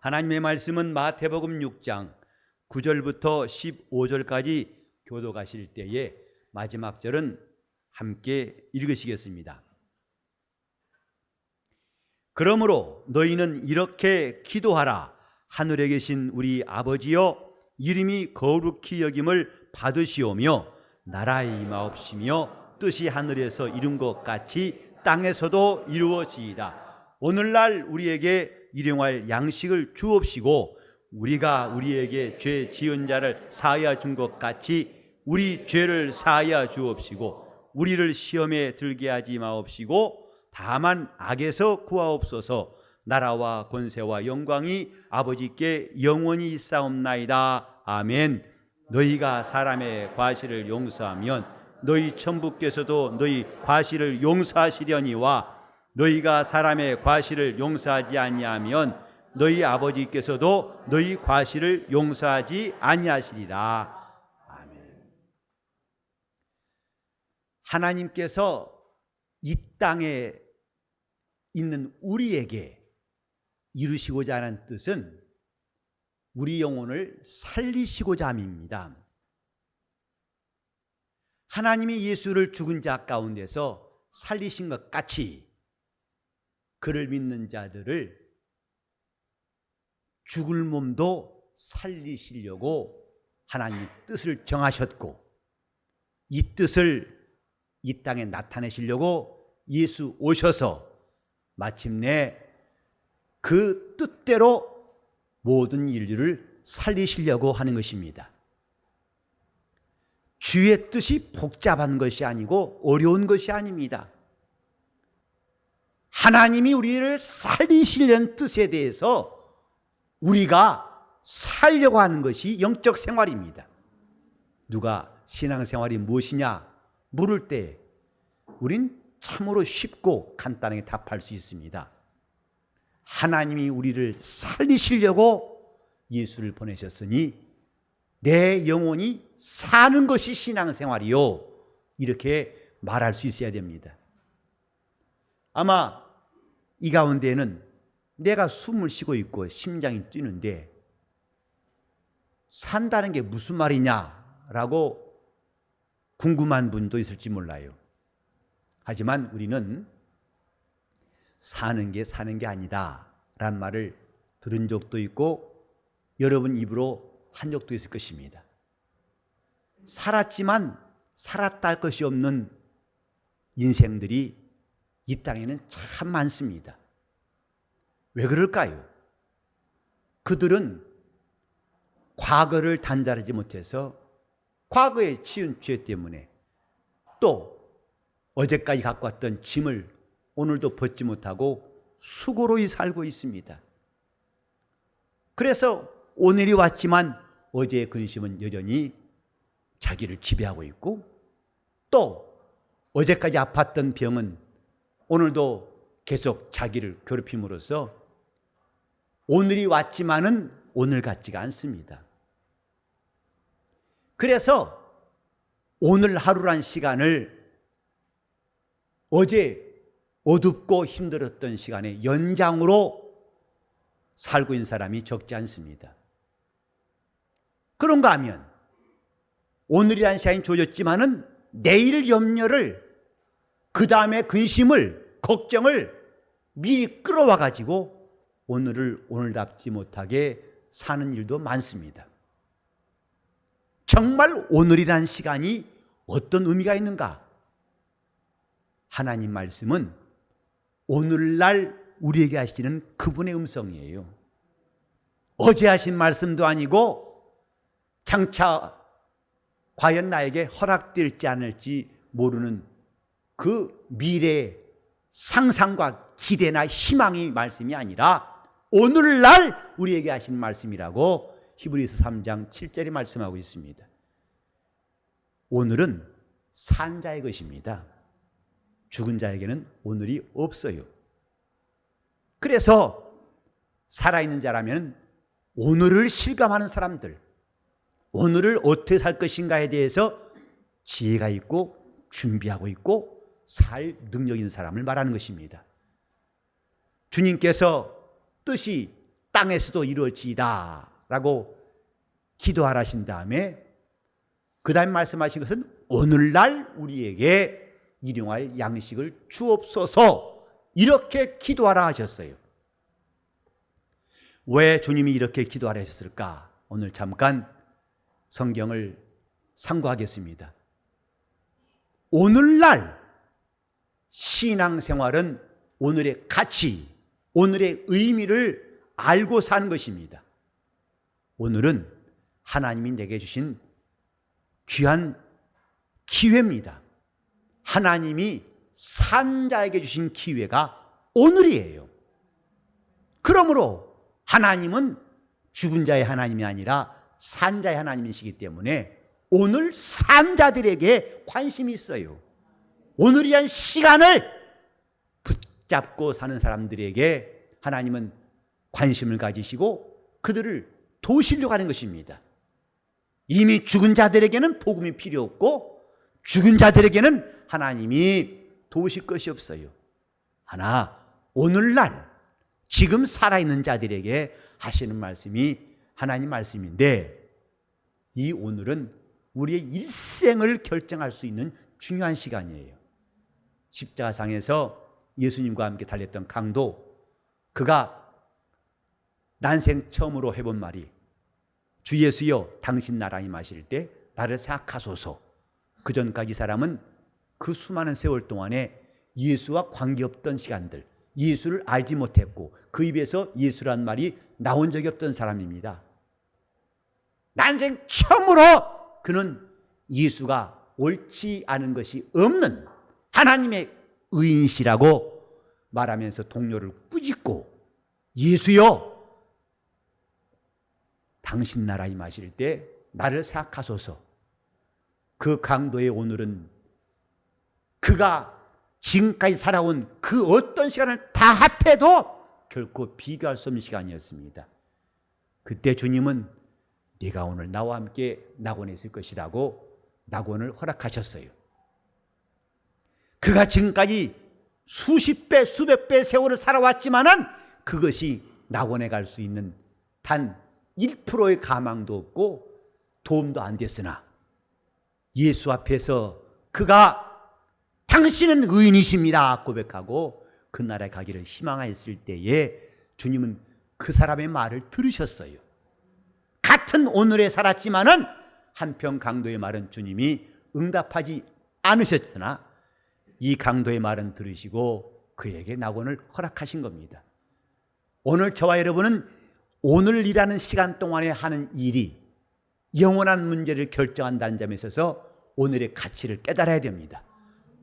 하나님의 말씀은 마태복음 6장 9절부터 15절까지 교독하실 때에 마지막 절은 함께 읽으시겠습니다. 그러므로 너희는 이렇게 기도하라. 하늘에 계신 우리 아버지여, 이름이 거룩히 여김을 받으시오며 나라의 임하옵시며 뜻이 하늘에서 이룬 것 같이 땅에서도 이루어지이다. 오늘날 우리에게 일용할 양식을 주옵시고 우리가 우리에게 죄 지은 자를 사하여 준 것 같이 우리 죄를 사하여 주옵시고 우리를 시험에 들게 하지 마옵시고 다만 악에서 구하옵소서. 나라와 권세와 영광이 아버지께 영원히 있사옵나이다. 아멘. 너희가 사람의 과실을 용서하면 너희 천부께서도 너희 과실을 용서하시려니와 너희가 사람의 과실을 용서하지 아니하면 너희 아버지께서도 너희 과실을 용서하지 아니하시리라. 아멘. 하나님께서 이 땅에 있는 우리에게 이루시고자 하는 뜻은 우리 영혼을 살리시고자 함입니다. 하나님이 예수를 죽은 자 가운데서 살리신 것 같이 그를 믿는 자들을 죽을 몸도 살리시려고 하나님의 뜻을 정하셨고 이 뜻을 이 땅에 나타내시려고 예수 오셔서 마침내 그 뜻대로 모든 인류를 살리시려고 하는 것입니다. 주의 뜻이 복잡한 것이 아니고 어려운 것이 아닙니다. 하나님이 우리를 살리시려는 뜻에 대해서 우리가 살려고 하는 것이 영적 생활입니다. 누가 신앙생활이 무엇이냐 물을 때 우린 참으로 쉽고 간단하게 답할 수 있습니다. 하나님이 우리를 살리시려고 예수를 보내셨으니 내 영혼이 사는 것이 신앙생활이요, 이렇게 말할 수 있어야 됩니다. 아마 이 가운데에는 내가 숨을 쉬고 있고 심장이 뛰는데 산다는 게 무슨 말이냐라고 궁금한 분도 있을지 몰라요. 하지만 우리는 사는 게 사는 게 아니다 라는 말을 들은 적도 있고 여러분 입으로 한 적도 있을 것입니다. 살았지만 살았다 할 것이 없는 인생들이 이 땅에는 참 많습니다. 왜 그럴까요? 그들은 과거를 단절하지 못해서 과거에 지은 죄 때문에 또 어제까지 갖고 왔던 짐을 오늘도 벗지 못하고 수고로이 살고 있습니다. 그래서 오늘이 왔지만 어제의 근심은 여전히 자기를 지배하고 있고 또 어제까지 아팠던 병은 오늘도 계속 자기를 괴롭힘으로써 오늘이 왔지만은 오늘 같지가 않습니다. 그래서 오늘 하루란 시간을 어제 어둡고 힘들었던 시간의 연장으로 살고 있는 사람이 적지 않습니다. 그런가 하면 오늘이란 시간이 주어졌지만은 내일 염려를, 그 다음에 근심을, 걱정을 미리 끌어와 가지고 오늘을 오늘답지 못하게 사는 일도 많습니다. 정말 오늘이란 시간이 어떤 의미가 있는가? 하나님 말씀은 오늘날 우리에게 하시는 그분의 음성이에요. 어제 하신 말씀도 아니고 장차 과연 나에게 허락될지 않을지 모르는 그 미래의 상상과 기대나 희망의 말씀이 아니라 오늘날 우리에게 하신 말씀이라고 히브리서 3장 7절에 말씀하고 있습니다. 오늘은 산 자의 것입니다. 죽은 자에게는 오늘이 없어요. 그래서 살아있는 자라면 오늘을 실감하는 사람들, 오늘을 어떻게 살 것인가에 대해서 지혜가 있고 준비하고 있고 살 능력 있는 사람을 말하는 것입니다. 주님께서 뜻이 땅에서도 이루어지이다 라고 기도하라신 다음에 그 다음에 말씀하신 것은 오늘날 우리에게 일용할 양식을 주옵소서 이렇게 기도하라 하셨어요. 왜 주님이 이렇게 기도하라 하셨을까? 오늘 잠깐 성경을 상고하겠습니다. 오늘날 신앙생활은 오늘의 가치, 오늘의 의미를 알고 사는 것입니다. 오늘은 하나님이 내게 주신 귀한 기회입니다. 하나님이 산 자에게 주신 기회가 오늘이에요. 그러므로 하나님은 죽은 자의 하나님이 아니라 산 자의 하나님이시기 때문에 오늘 산 자들에게 관심이 있어요. 오늘이란 시간을 붙잡고 사는 사람들에게 하나님은 관심을 가지시고 그들을 도우시려고 하는 것입니다. 이미 죽은 자들에게는 복음이 필요 없고 죽은 자들에게는 하나님이 도우실 것이 없어요. 하나 오늘날 지금 살아있는 자들에게 하시는 말씀이 하나님 말씀인데 이 오늘은 우리의 일생을 결정할 수 있는 중요한 시간이에요. 십자가상에서 예수님과 함께 달렸던 강도, 그가 난생 처음으로 해본 말이 주 예수여 당신 나라에 마실 때 나를 생각하소서. 그 전까지 사람은 그 수많은 세월 동안에 예수와 관계없던 시간들, 예수를 알지 못했고 그 입에서 예수란 말이 나온 적이 없던 사람입니다. 난생 처음으로 그는 예수가 옳지 않은 것이 없는 하나님의 의인이시라고 말하면서 동료를 꾸짖고 예수여 당신 나라에 마실 때 나를 생각하소서. 그 강도의 오늘은 그가 지금까지 살아온 그 어떤 시간을 다 합해도 결코 비교할 수 없는 시간이었습니다. 그때 주님은 네가 오늘 나와 함께 낙원에 있을 것이라고 낙원을 허락하셨어요. 그가 지금까지 수십 배 수백 배 세월을 살아왔지만은 그것이 낙원에 갈 수 있는 단 1%의 가망도 없고 도움도 안 됐으나 예수 앞에서 그가 당신은 의인이십니다 고백하고 그 나라에 가기를 희망하였을 때에 주님은 그 사람의 말을 들으셨어요. 같은 오늘에 살았지만은 한편 강도의 말은 주님이 응답하지 않으셨으나 이 강도의 말은 들으시고 그에게 낙원을 허락하신 겁니다. 오늘 저와 여러분은 오늘이라는 시간 동안에 하는 일이 영원한 문제를 결정한다는 점에 있어서 오늘의 가치를 깨달아야 됩니다.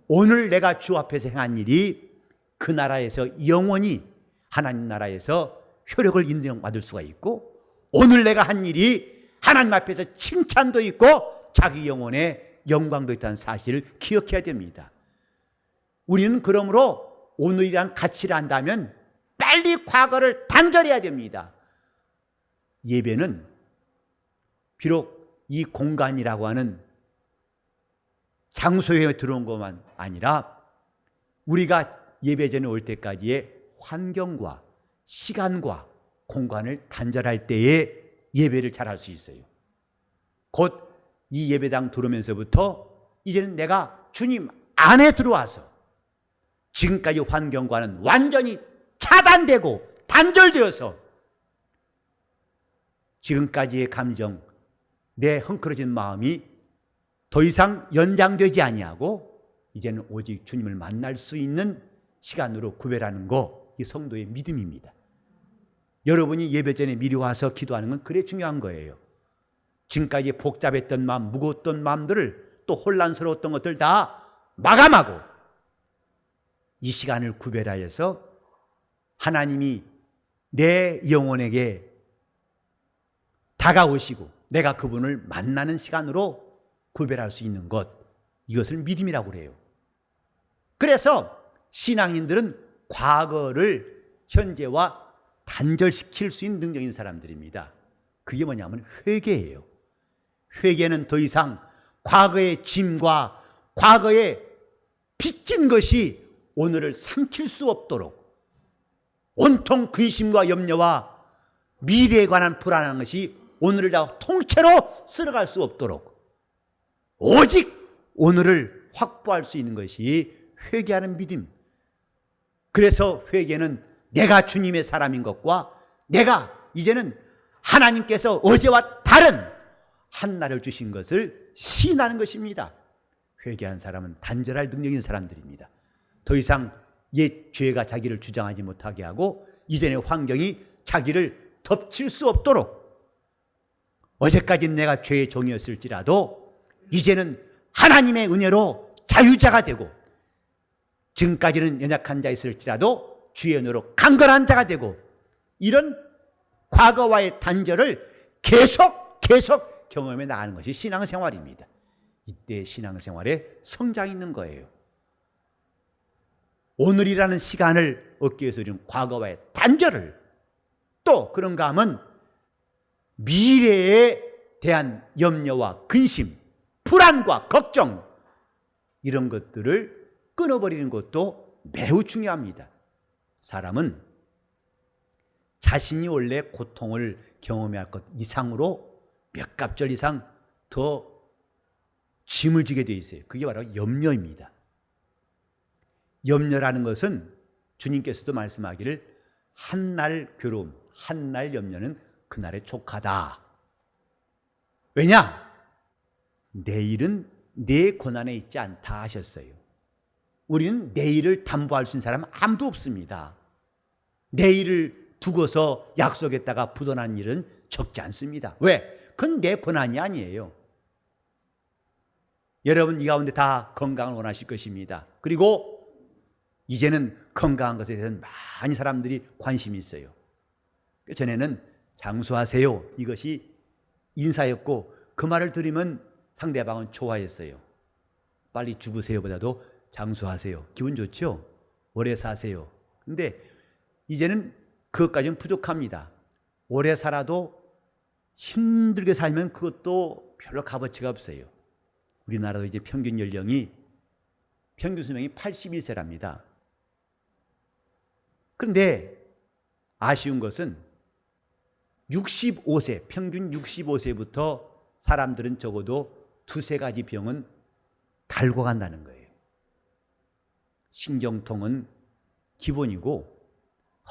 오늘 내가 주 앞에서 행한 일이 그 나라에서 영원히 하나님 나라에서 효력을 인정받을 수가 있고 오늘 내가 한 일이 하나님 앞에서 칭찬도 있고 자기 영혼의 영광도 있다는 사실을 기억해야 됩니다. 우리는 그러므로 오늘이란 가치를 안다면 빨리 과거를 단절해야 됩니다. 예배는 비록 이 공간이라고 하는 장소에 들어온 것만 아니라 우리가 예배 전에 올 때까지의 환경과 시간과 공간을 단절할 때에 예배를 잘할 수 있어요. 곧 이 예배당 들어오면서부터 이제는 내가 주님 안에 들어와서 지금까지 환경과는 완전히 차단되고 단절되어서 지금까지의 감정, 내 헝클어진 마음이 더 이상 연장되지 아니하고 이제는 오직 주님을 만날 수 있는 시간으로 구별하는 거, 이 성도의 믿음입니다. 여러분이 예배 전에 미리 와서 기도하는 건 그래 중요한 거예요. 지금까지 복잡했던 마음, 무거웠던 마음들을 또 혼란스러웠던 것들 다 마감하고 이 시간을 구별하여서 하나님이 내 영혼에게 다가오시고 내가 그분을 만나는 시간으로 구별할 수 있는 것, 이것을 믿음이라고 그래요. 그래서 신앙인들은 과거를 현재와 단절시킬 수 있는 능력인 사람들입니다. 그게 뭐냐면 회개예요. 회개는 더 이상 과거의 짐과 과거에 빚진 것이 오늘을 삼킬 수 없도록 온통 근심과 염려와 미래에 관한 불안한 것이 오늘을 다 통째로 쓸어갈 수 없도록 오직 오늘을 확보할 수 있는 것이 회개하는 믿음. 그래서 회개는 내가 주님의 사람인 것과 내가 이제는 하나님께서 어제와 다른 한날을 주신 것을 시인하는 것입니다. 회개한 사람은 단절할 능력 있는 사람들입니다. 더 이상 옛 죄가 자기를 주장하지 못하게 하고 이전의 환경이 자기를 덮칠 수 없도록, 어제까지는 내가 죄의 종이었을지라도 이제는 하나님의 은혜로 자유자가 되고, 지금까지는 연약한 자였을지라도 주의 은혜로 강건한 자가 되고, 이런 과거와의 단절을 계속 경험해 나가는 것이 신앙생활입니다. 이때 신앙생활에 성장이 있는 거예요. 오늘이라는 시간을 얻기 위해서 우리는 과거와의 단절을, 또 그런가 하면 미래에 대한 염려와 근심, 불안과 걱정, 이런 것들을 끊어버리는 것도 매우 중요합니다. 사람은 자신이 원래 고통을 경험해야 할 것 이상으로 몇 갑절 이상 더 짐을 지게 되어 있어요. 그게 바로 염려입니다. 염려라는 것은 주님께서도 말씀하기를 한날 괴로움, 한날 염려는 그날의 족하다. 왜냐? 내일은 내 권한에 있지 않다 하셨어요. 우리는 내일을 담보할 수 있는 사람은 아무도 없습니다. 내일을 두고서 약속했다가 부도난 일은 적지 않습니다. 왜? 그건 내 권한이 아니에요. 여러분 이 가운데 다 건강을 원하실 것입니다. 그리고 이제는 건강한 것에 대해서는 많이 사람들이 관심이 있어요. 전에는 장수하세요, 이것이 인사였고, 그 말을 들으면 상대방은 좋아했어요. 빨리 죽으세요보다도 장수하세요, 기분 좋죠? 오래 사세요. 근데 이제는 그것까지는 부족합니다. 오래 살아도 힘들게 살면 그것도 별로 값어치가 없어요. 우리나라도 이제 평균 수명이 81세랍니다. 그런데 아쉬운 것은 65세, 평균 65세부터 사람들은 적어도 두세 가지 병은 달고 간다는 거예요. 신경통은 기본이고,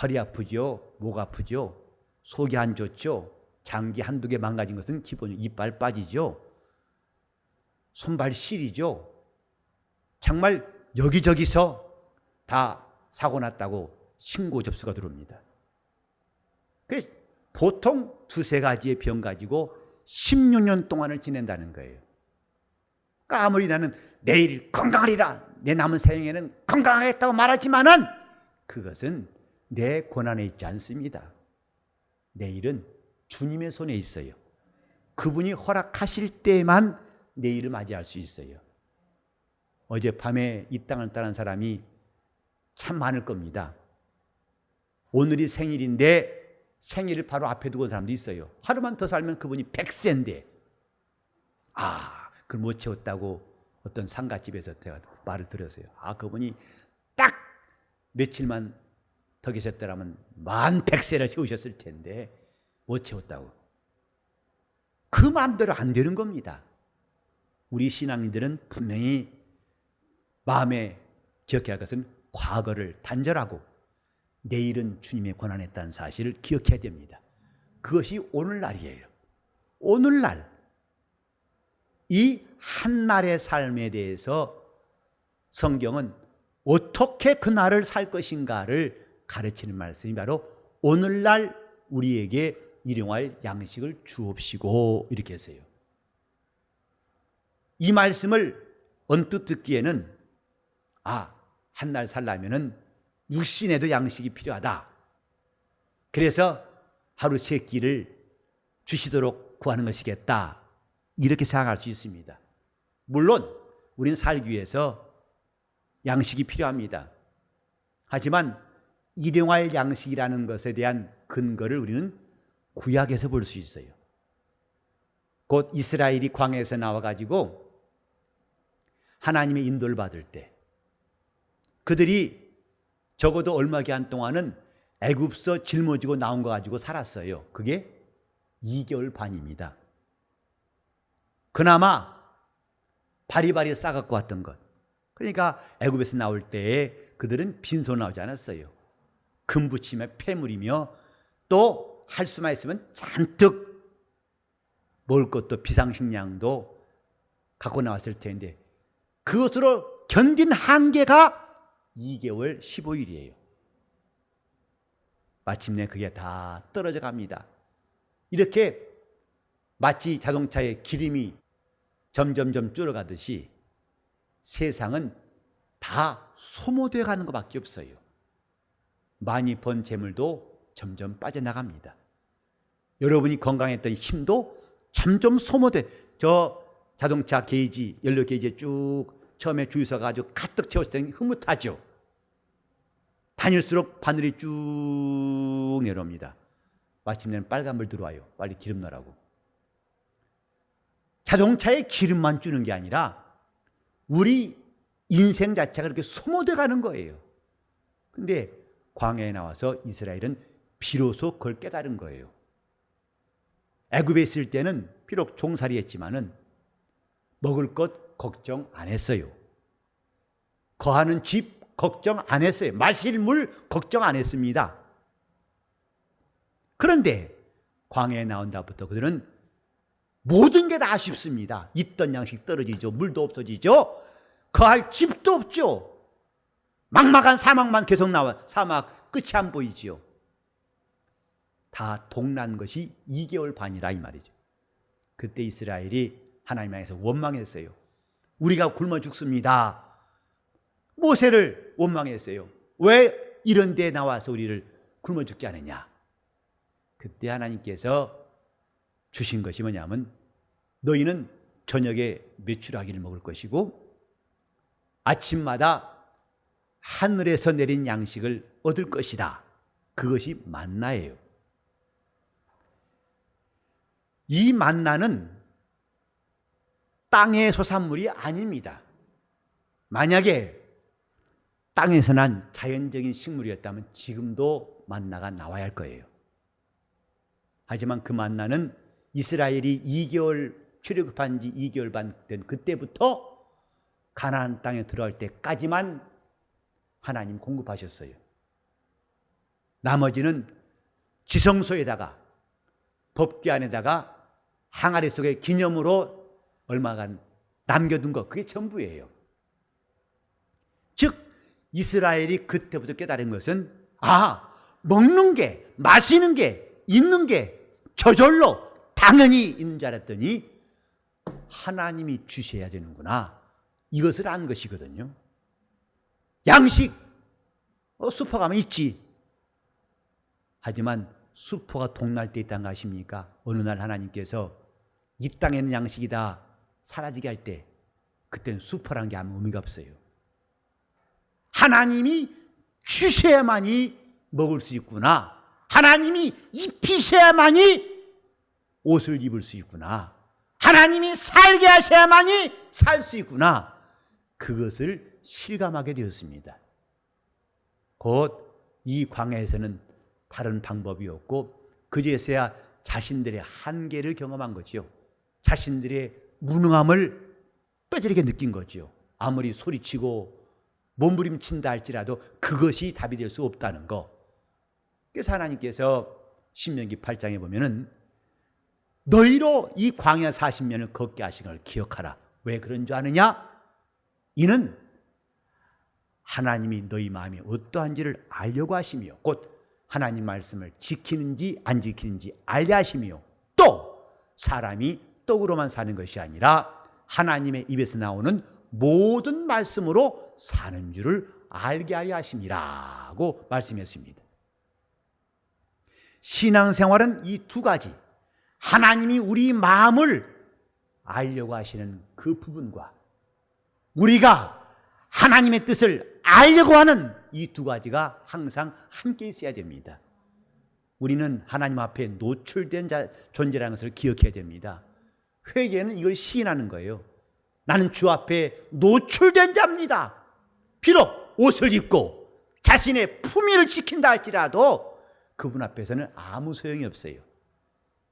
허리 아프죠, 목 아프죠, 속이 안 좋죠, 장기 한두 개 망가진 것은 기본이고, 이빨 빠지죠, 손발 시리죠. 정말 여기저기서 다 사고 났다고 신고 접수가 들어옵니다. 그래서 보통 두세 가지의 병 가지고 16년 동안을 지낸다는 거예요. 그러니까 아무리 나는 내일 건강하리라, 내 남은 생에는 건강하겠다고 말하지만은 그것은 내 권한에 있지 않습니다. 내일은 주님의 손에 있어요. 그분이 허락하실 때만 내일을 맞이할 수 있어요. 어젯밤에 이 땅을 떠난 사람이 참 많을 겁니다. 오늘이 생일인데 생일을 바로 앞에 두고 온 사람도 있어요. 하루만 더 살면 그분이 100세인데, 그걸 못 채웠다고 어떤 상가집에서 제가 말을 들었어요. 그분이 딱 며칠만 더 계셨더라면 1100세를 채우셨을 텐데 못 채웠다고. 그 마음대로 안 되는 겁니다. 우리 신앙인들은 분명히 마음에 기억해야 할 것은 과거를 단절하고 내일은 주님의 권한에 있다는 사실을 기억해야 됩니다. 그것이 오늘날이에요. 오늘날 이 한날의 삶에 대해서 성경은 어떻게 그 날을 살 것인가를 가르치는 말씀이 바로 오늘날 우리에게 일용할 양식을 주옵시고, 이렇게 했어요. 이 말씀을 언뜻 듣기에는 한날 살려면은 육신에도 양식이 필요하다. 그래서 하루 세 끼를 주시도록 구하는 것이겠다, 이렇게 생각할 수 있습니다. 물론 우리는 살기 위해서 양식이 필요합니다. 하지만 일용할 양식이라는 것에 대한 근거를 우리는 구약에서 볼 수 있어요. 곧 이스라엘이 광야에서 나와가지고 하나님의 인도를 받을 때 그들이 적어도 얼마 기간 동안은 애굽서 짊어지고 나온 거 가지고 살았어요. 그게 2개월 반입니다. 그나마 바리바리 싸갖고 왔던 것. 그러니까 애굽에서 나올 때에 그들은 빈손 나오지 않았어요. 금부침에 폐물이며 또 할 수만 있으면 잔뜩 먹을 것도 비상식량도 갖고 나왔을 텐데 그것으로 견딘 한계가 2개월 15일이에요. 마침내 그게 다 떨어져 갑니다. 이렇게 마치 자동차의 기름이 점점점 줄어가듯이 세상은 다 소모되어 가는 것밖에 없어요. 많이 번 재물도 점점 빠져나갑니다. 여러분이 건강했던 힘도 점점 소모돼. 저 자동차 게이지, 연료 게이지에 쭉 처음에 주유소가 아주 가득 채웠을 때는 흐뭇하죠. 다닐수록 바늘이 쭉 내려옵니다. 마침내는 빨간불 들어와요. 빨리 기름 넣으라고. 자동차에 기름만 주는 게 아니라 우리 인생 자체가 그렇게 소모돼 가는 거예요. 근데 광야에 나와서 이스라엘은 비로소 그걸 깨달은 거예요. 애굽에 있을 때는 비록 종살이 했지만은 먹을 것 걱정 안 했어요. 거하는 집 걱정 안 했어요. 마실 물 걱정 안 했습니다. 그런데 광야에 나온 다음부터 그들은 모든 게 다 아쉽습니다. 있던 양식 떨어지죠. 물도 없어지죠. 거할 집도 없죠. 막막한 사막만 계속 나와. 사막 끝이 안 보이지요. 다 동난 것이 2개월 반이라 이 말이죠. 그때 이스라엘이 하나님 향해서 원망했어요. 우리가 굶어 죽습니다. 모세를 원망했어요. 왜 이런 데 나와서 우리를 굶어 죽게 하느냐. 그때 하나님께서 주신 것이 뭐냐면 너희는 저녁에 메추라기를 먹을 것이고 아침마다 하늘에서 내린 양식을 얻을 것이다. 그것이 만나예요. 이 만나는 땅의 소산물이 아닙니다. 만약에 땅에서 난 자연적인 식물이었다면 지금도 만나가 나와야 할 거예요. 하지만 그 만나는 이스라엘이 2개월 출애굽한 지 2개월 반 된 그때부터 가나안 땅에 들어갈 때까지만 하나님 공급하셨어요. 나머지는 지성소에다가 법궤 안에다가 항아리 속에 기념으로 얼마간 남겨둔 것, 그게 전부예요. 즉 이스라엘이 그때부터 깨달은 것은 먹는 게, 마시는 게, 입는 게 저절로 당연히 있는 줄 알았더니 하나님이 주셔야 되는구나. 이것을 안 것이거든요. 양식 슈퍼 가면 있지. 하지만 수포가 동날 때 있다는 거 아십니까? 어느 날 하나님께서 이 땅에는 양식이다 사라지게 할 때 그때는 수포라는 게 아무 의미가 없어요. 하나님이 주셔야만이 먹을 수 있구나. 하나님이 입히셔야만이 옷을 입을 수 있구나. 하나님이 살게 하셔야만이 살 수 있구나. 그것을 실감하게 되었습니다. 곧 이 광야에서는 다른 방법이 없고 그제서야 자신들의 한계를 경험한 거죠. 자신들의 무능함을 뼈저리게 느낀 거죠. 아무리 소리치고 몸부림친다 할지라도 그것이 답이 될 수 없다는 거. 그래서 하나님께서 신명기 8장에 보면은 너희로 이 광야 40년을 걷게 하신 걸 기억하라. 왜 그런 줄 아느냐? 이는 하나님이 너희 마음이 어떠한지를 알려고 하시며 곧 하나님 말씀을 지키는지 안 지키는지 알게 하시며 또 사람이 떡으로만 사는 것이 아니라 하나님의 입에서 나오는 모든 말씀으로 사는 줄을 알게 하려 하심이라고 말씀했습니다. 신앙생활은 이 두 가지, 하나님이 우리 마음을 알려고 하시는 그 부분과 우리가 하나님의 뜻을 알려고 하는 이 두 가지가 항상 함께 있어야 됩니다. 우리는 하나님 앞에 노출된 존재라는 것을 기억해야 됩니다. 회개는 이걸 시인하는 거예요. 나는 주 앞에 노출된 자입니다. 비록 옷을 입고 자신의 품위를 지킨다 할지라도 그분 앞에서는 아무 소용이 없어요.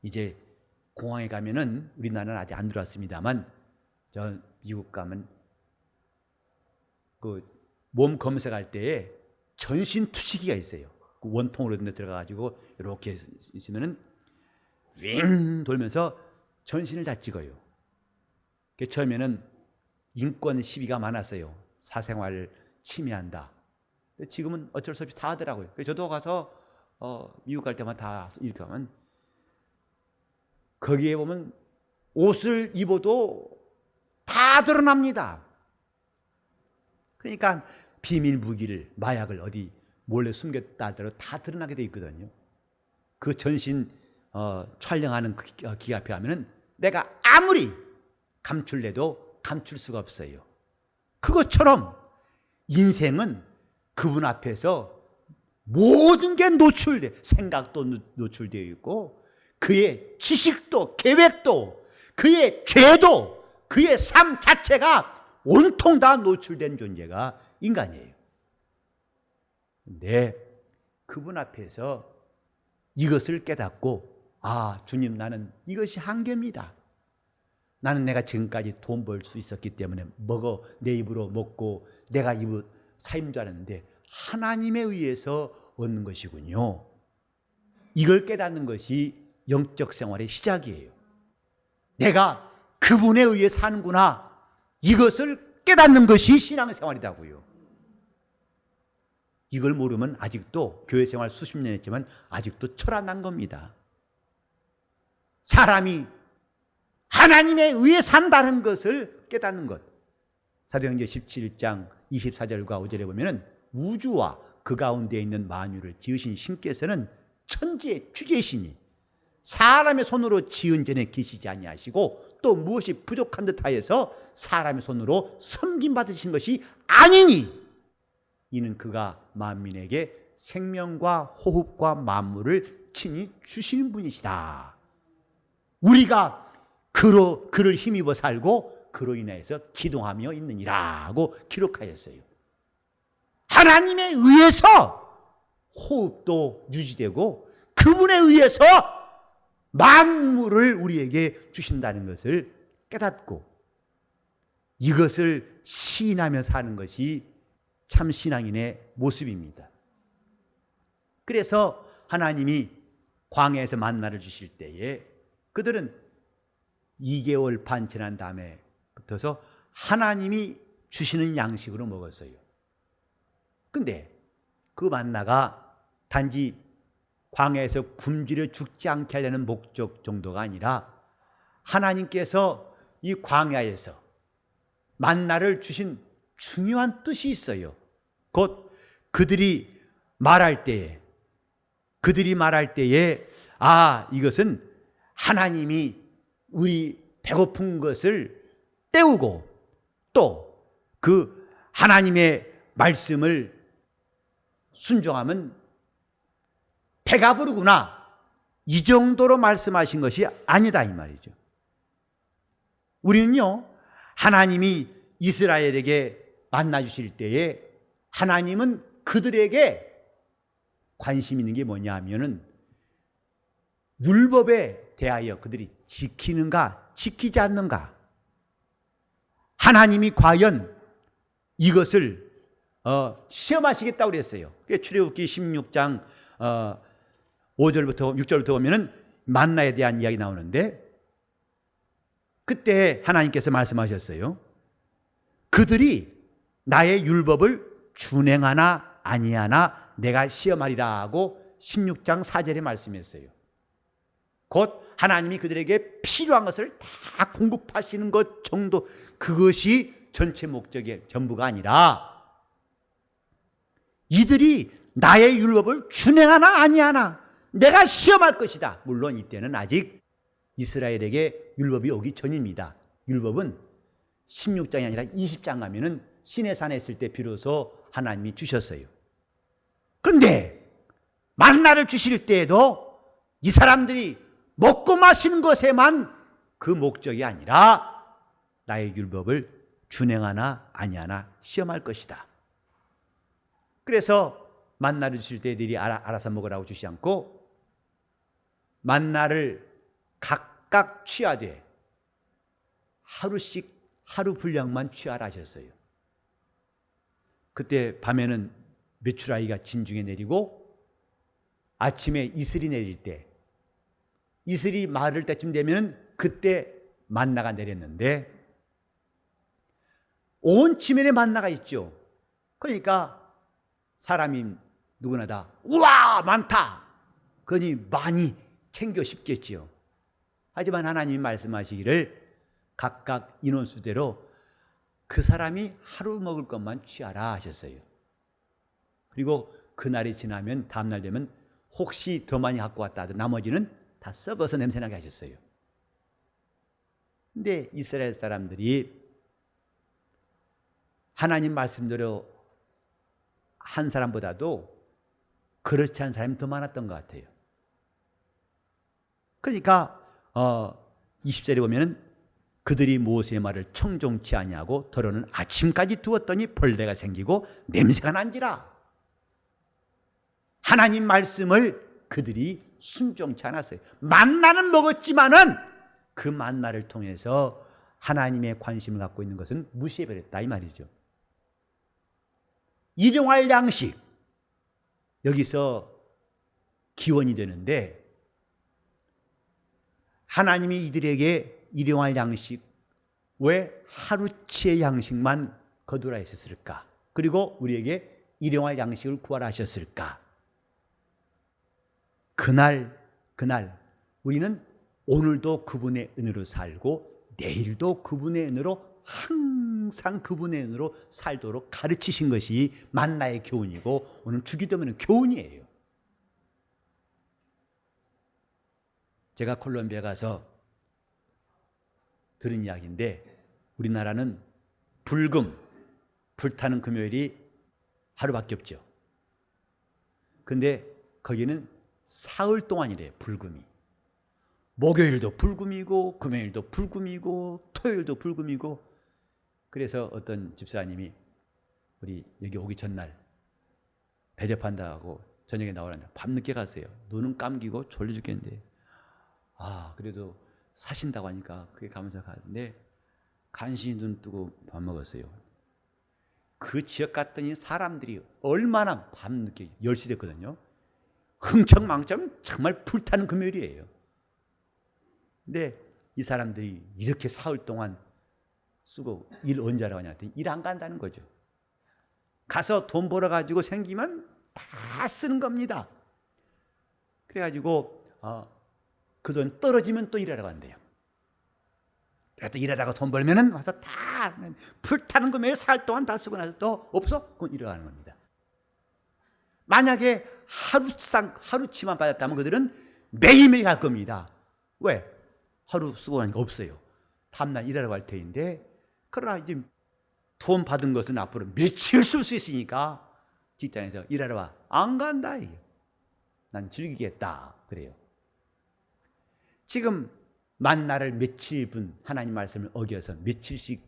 이제 공항에 가면은, 우리나라는 아직 안 들어왔습니다만, 저 미국 가면 그 몸 검색할 때에 전신 투시기가 있어요. 그 원통으로 들어가가지고 이렇게 있으면은 윙 돌면서 전신을 다 찍어요. 처음에는 인권 시비가 많았어요. 사생활을 침해한다. 근데 지금은 어쩔 수 없이 다 하더라고요. 그래서 저도 가서 미국 갈 때만 다 이렇게 하면, 거기에 보면 옷을 입어도 다 드러납니다. 그러니까 비밀 무기를, 마약을 어디 몰래 숨겼다 하더라도 다 드러나게 돼 있거든요. 그 전신 촬영하는 그 기계 앞에 하면은 내가 아무리 감출래도 감출 수가 없어요. 그것처럼 인생은 그분 앞에서 모든 게 노출돼, 생각도 노출되어 있고, 그의 지식도 계획도 그의 죄도 그의 삶 자체가 온통 다 노출된 존재가 인간이에요. 근데 그분 앞에서 이것을 깨닫고, 아, 주님, 나는 이것이 한계입니다. 나는 내가 지금까지 돈 벌 수 있었기 때문에 내 입으로 먹고 내가 입을 사인 줄 알았는데 하나님에 의해서 얻는 것이군요. 이걸 깨닫는 것이 영적 생활의 시작이에요. 내가 그분에 의해 사는구나. 이것을 깨닫는 것이 신앙생활이라고요. 이걸 모르면 아직도 교회 생활 수십 년 했지만 아직도 철 안 난 겁니다. 사람이 하나님에 의해 산다는 것을 깨닫는 것. 사도행전 17장 24절과 5절에 보면은 우주와 그 가운데 있는 만유를 지으신 신께서는 천지의 주제시니 사람의 손으로 지은 전에 계시지 아니하시고 또 무엇이 부족한 듯하여서 사람의 손으로 섬김 받으신 것이 아니니 이는 그가 만민에게 생명과 호흡과 만물을 친히 주시는 분이시다. 우리가 그를 힘입어 살고 그로 인해서 기동하며 있느니라고 기록하였어요. 하나님에 의해서 호흡도 유지되고 그분에 의해서 만물을 우리에게 주신다는 것을 깨닫고 이것을 시인하며 사는 것이 참 신앙인의 모습입니다. 그래서 하나님이 광야에서 만나를 주실 때에 그들은 2개월 반 지난 다음에 붙어서 하나님이 주시는 양식으로 먹었어요. 근데 그 만나가 단지 광야에서 굶주려 죽지 않게 하려는 목적 정도가 아니라 하나님께서 이 광야에서 만나를 주신 중요한 뜻이 있어요. 곧 그들이 말할 때에 이것은 하나님이 우리 배고픈 것을 때우고 또 그 하나님의 말씀을 순종하면 배가 부르구나. 이 정도로 말씀하신 것이 아니다 이 말이죠. 우리는요, 하나님이 이스라엘에게 만나 주실 때에 하나님은 그들에게 관심 있는 게 뭐냐 하면은 율법에 대하여 그들이 지키는가 지키지 않는가. 하나님이 과연 이것을 시험하시겠다고 그랬어요. 출애굽기 16장 5절부터 6절부터 보면은 만나에 대한 이야기 나오는데 그때 하나님께서 말씀하셨어요. 그들이 나의 율법을 준행하나 아니하나 내가 시험하리라고 16장 4절에 말씀했어요. 곧 하나님이 그들에게 필요한 것을 다 공급하시는 것 정도, 그것이 전체 목적의 전부가 아니라 이들이 나의 율법을 준행하나 아니하나 내가 시험할 것이다. 물론 이때는 아직 이스라엘에게 율법이 오기 전입니다. 율법은 16장이 아니라 20장 가면은 시내산에 있을 때 비로소 하나님이 주셨어요. 그런데 만나를 주실 때에도 이 사람들이 먹고 마시는 것에만 그 목적이 아니라 나의 율법을 준행하나 아니하나 시험할 것이다. 그래서 만나를 주실 때 너희 알아서 먹으라고 주지 않고 만나를 각각 취하되 하루씩 하루 분량만 취하라 하셨어요. 그때 밤에는 메추라기가 진중에 내리고 아침에 이슬이 내릴 때, 이슬이 마를 때쯤 되면 그때 만나가 내렸는데 온 지면에 만나가 있죠. 그러니까 사람이 누구나 다 우와 많다 그러니 많이 챙겨 싶겠지요. 하지만 하나님이 말씀하시기를 각각 인원수대로 그 사람이 하루 먹을 것만 취하라 하셨어요. 그리고 그날이 지나면 다음날 되면 혹시 더 많이 갖고 왔다 하도 나머지는 다 썩어서 냄새나게 하셨어요. 근데 이스라엘 사람들이 하나님 말씀대로 한 사람보다도 그렇지 않은 사람이 더 많았던 것 같아요. 그러니까 20절에 보면 그들이 모세의 말을 청종치 아니하고 더러는 아침까지 두었더니 벌레가 생기고 냄새가 난지라. 하나님 말씀을 그들이 순종치 않았어요. 만나는 먹었지만은 그 만나를 통해서 하나님의 관심을 갖고 있는 것은 무시해버렸다 이 말이죠. 일용할 양식, 여기서 기원이 되는데 하나님이 이들에게 일용할 양식, 왜 하루치의 양식만 거두라 했었을까? 그리고 우리에게 일용할 양식을 구하라 하셨을까? 그날 우리는 오늘도 그분의 은혜로 살고 내일도 그분의 은혜로 항상 그분의 은혜로 살도록 가르치신 것이 만나의 교훈이고 오늘 주기도문의 교훈이에요. 제가 콜롬비아 가서 들은 이야기인데 우리나라는 불타는 금요일이 하루밖에 없죠. 근데 거기는 사흘 동안이래요. 불금이. 목요일도 불금이고 금요일도 불금이고 토요일도 불금이고. 그래서 어떤 집사님이 우리 여기 오기 전날 대접한다고 저녁에 나오라는데 밤늦게 갔어요. 눈은 감기고 졸려 죽겠는데 그래도 사신다고 하니까 그게 가면서 가는데 간신히 눈 뜨고 밥 먹었어요. 그 지역 갔더니 사람들이 얼마나 밤늦게 10시 됐거든요. 흥청망청 정말 불타는 금요일이에요. 근데 이 사람들이 이렇게 사흘 동안 쓰고 일 언제 하러 가냐 했더니 일 안 간다는 거죠. 가서 돈 벌어가지고 생기면 다 쓰는 겁니다. 그래가지고 그 돈 떨어지면 또 일하러 간대요. 그래서 일하다가 돈 벌면은 와서 다 불타는 금요일 사흘 동안 다 쓰고 나서 또 없어? 그건 일어나는 겁니다. 만약에 하루치만 받았다면 그들은 매일매일 갈 겁니다. 왜? 하루 쓰고 나니까 없어요. 다음날 일하러 갈 테인데 그러나 이제 돈 받은 것은 앞으로 며칠 쓸 수 있으니까 직장에서 일하러 와. 안 간다. 난 즐기겠다. 그래요. 지금 만나를 며칠분 하나님 말씀을 어겨서 며칠씩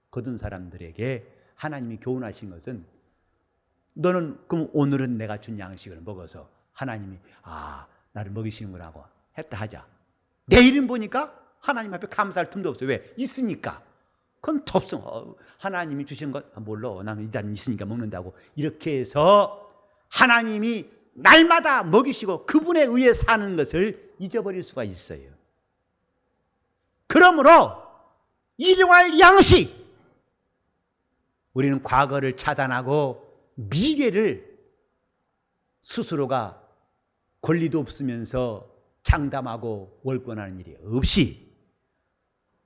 거둔 사람들에게 하나님이 교훈하신 것은 너는 그럼 오늘은 내가 준 양식을 먹어서 하나님이 나를 먹이시는 거라고 했다 하자. 내일은 보니까 하나님 앞에 감사할 틈도 없어요. 왜? 있으니까. 그건 덥성. 하나님이 주신 것 몰라. 나는 일단 있으니까 먹는다고. 이렇게 해서 하나님이 날마다 먹이시고 그분에 의해 사는 것을 잊어버릴 수가 있어요. 그러므로 일용할 양식, 우리는 과거를 차단하고 미래를 스스로가 권리도 없으면서 장담하고 월권하는 일이 없이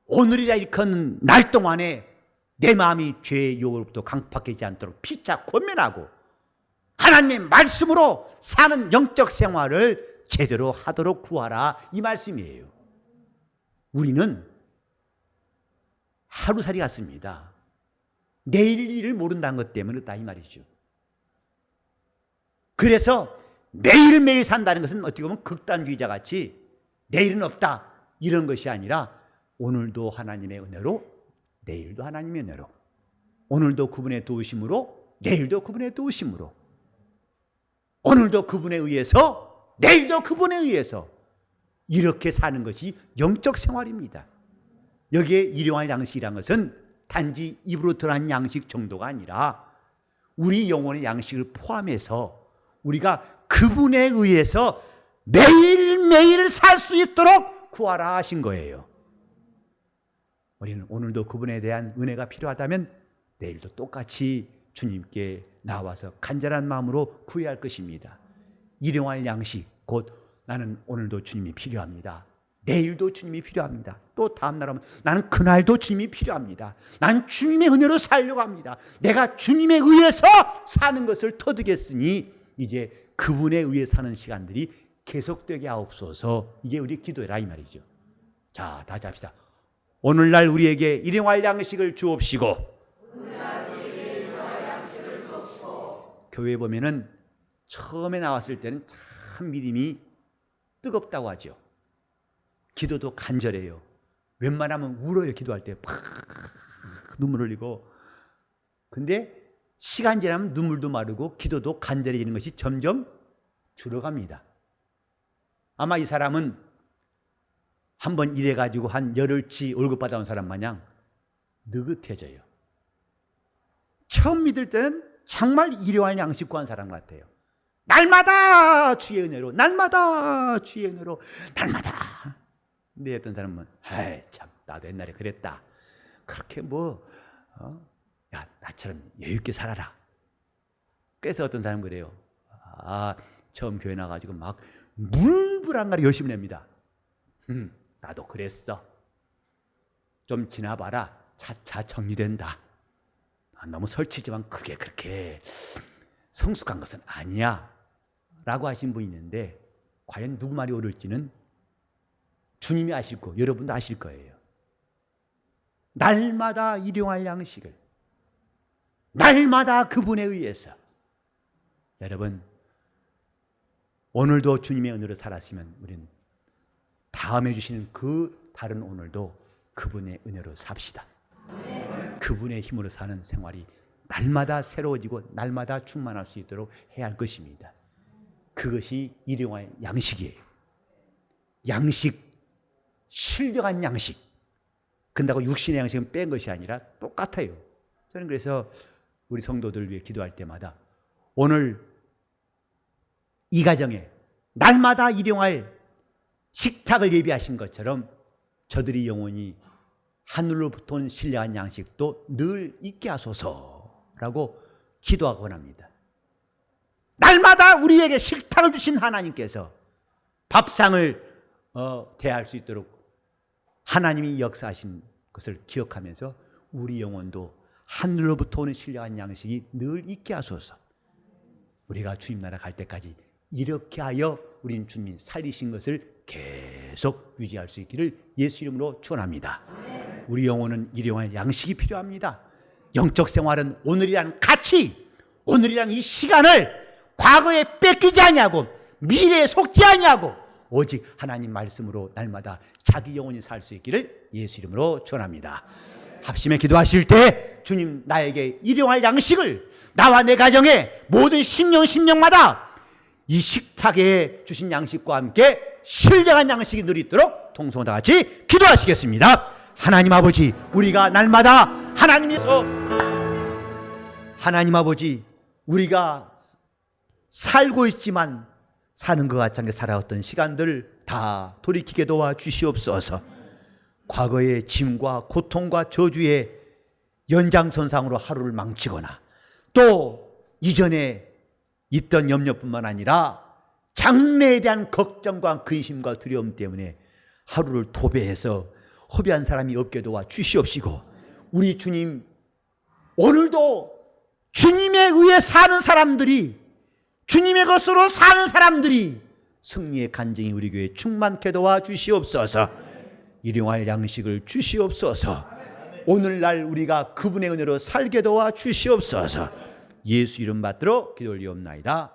오늘이라 일컫는 날 동안에 내 마음이 죄의 유혹으로부터 강팍하지 않도록 피차 권면하고 하나님의 말씀으로 사는 영적 생활을 제대로 하도록 구하라 이 말씀이에요. 우리는 하루살이 같습니다. 내일 일을 모른다는 것 때문에 그렇다 이 말이죠. 그래서 매일매일 산다는 것은 어떻게 보면 극단주의자 같이 내일은 없다 이런 것이 아니라 오늘도 하나님의 은혜로 내일도 하나님의 은혜로 오늘도 그분의 도우심으로 내일도 그분의 도우심으로 오늘도 그분에 의해서, 내일도 그분에 의해서 이렇게 사는 것이 영적 생활입니다. 여기에 일용할 양식이란 것은 단지 입으로 들어간 양식 정도가 아니라 우리 영혼의 양식을 포함해서 우리가 그분에 의해서 매일매일 살 수 있도록 구하라 하신 거예요. 우리는 오늘도 그분에 대한 은혜가 필요하다면 내일도 똑같이 주님께 나와서 간절한 마음으로 구해야 할 것입니다. 일용할 양식, 곧 나는 오늘도 주님이 필요합니다. 내일도 주님이 필요합니다. 또 다음 날 오면 나는 그날도 주님이 필요합니다. 나는 주님의 은혜로 살려고 합니다. 내가 주님에 의해서 사는 것을 터득했으니 이제 그분에 의해 사는 시간들이 계속되게 하옵소서. 이게 우리 기도라 이 말이죠. 자, 다시 합시다. 오늘날 우리에게 일용할 양식을 주옵시고. 교회에 보면은 처음에 나왔을 때는 참 믿음이 뜨겁다고 하죠. 기도도 간절해요. 웬만하면 울어요. 기도할 때 팍 눈물 흘리고. 근데 시간 지나면 눈물도 마르고 기도도 간절해지는 것이 점점 줄어갑니다. 아마 이 사람은 한번 일해가지고 한 열흘치 월급 받아온 사람 마냥 느긋해져요. 처음 믿을 때는 정말 일용할 양식 구한 사람 같아요. 날마다 주의 은혜로, 날마다 주의 은혜로, 날마다. 근데 어떤 사람은 아이 참 나도 옛날에 그랬다. 그렇게 야 나처럼 여유 있게 살아라. 그래서 어떤 사람은 그래요. 처음 교회 나가지고 막 물불안가리 열심히 냅니다. 나도 그랬어. 좀 지나봐라. 차차 정리된다. 너무 설치지만 그게 그렇게 성숙한 것은 아니야 라고 하신 분이 있는데 과연 누구 말이 옳을지는 주님이 아시고 여러분도 아실 거예요. 날마다 일용할 양식을 날마다 그분에 의해서. 여러분 오늘도 주님의 은혜로 살았으면 우리는 다음에 주시는 그 다른 오늘도 그분의 은혜로 삽시다. 그분의 힘으로 사는 생활이 날마다 새로워지고 날마다 충만할 수 있도록 해야 할 것입니다. 그것이 일용할 양식이에요. 양식, 신령한 양식. 근다고 육신의 양식은 뺀 것이 아니라 똑같아요. 저는 그래서 우리 성도들 위해 기도할 때마다 오늘 이 가정에 날마다 일용할 식탁을 예비하신 것처럼 저들이 영원히 하늘로부터 온 신령한 양식도 늘 있게 하소서라고 기도하곤 합니다. 날마다 우리에게 식탁을 주신 하나님께서 밥상을 대할 수 있도록 하나님이 역사하신 것을 기억하면서 우리 영혼도 하늘로부터 오는 신령한 양식이 늘 있게 하소서. 우리가 주님 나라 갈 때까지 이렇게 하여 우린 주님 살리신 것을 계속 유지할 수 있기를 예수 이름으로 축원합니다. 우리 영혼은 일용할 양식이 필요합니다. 영적 생활은 오늘이란 가치, 오늘이란 이 시간을 과거에 뺏기지 아니하고 미래에 속지 아니하고 오직 하나님 말씀으로 날마다 자기 영혼이 살 수 있기를 예수 이름으로 축원합니다. 합심에 기도하실 때 주님 나에게 일용할 양식을 나와 내 가정에 모든 심령마다 이 식탁에 주신 양식과 함께 신령한 양식이 늘 있도록 통성으로 다 같이 기도하시겠습니다. 하나님 아버지, 우리가 날마다 하나님 아버지, 우리가 살고 있지만 사는 것 같지 않게 살아왔던 시간들 다 돌이키게 도와 주시옵소서. 과거의 짐과 고통과 저주의 연장선상으로 하루를 망치거나 또 이전에 있던 염려뿐만 아니라 장래에 대한 걱정과 근심과 두려움 때문에 하루를 도배해서 허비한 사람이 없게 도와 주시옵시고, 우리 주님 오늘도 주님에 의해 사는 사람들이, 주님의 것으로 사는 사람들이 승리의 간증이 우리 교회에 충만케 도와 주시옵소서. 일용할 양식을 주시옵소서. 오늘날 우리가 그분의 은혜로 살게 도와 주시옵소서. 예수 이름 받들어 기도 올리옵나이다.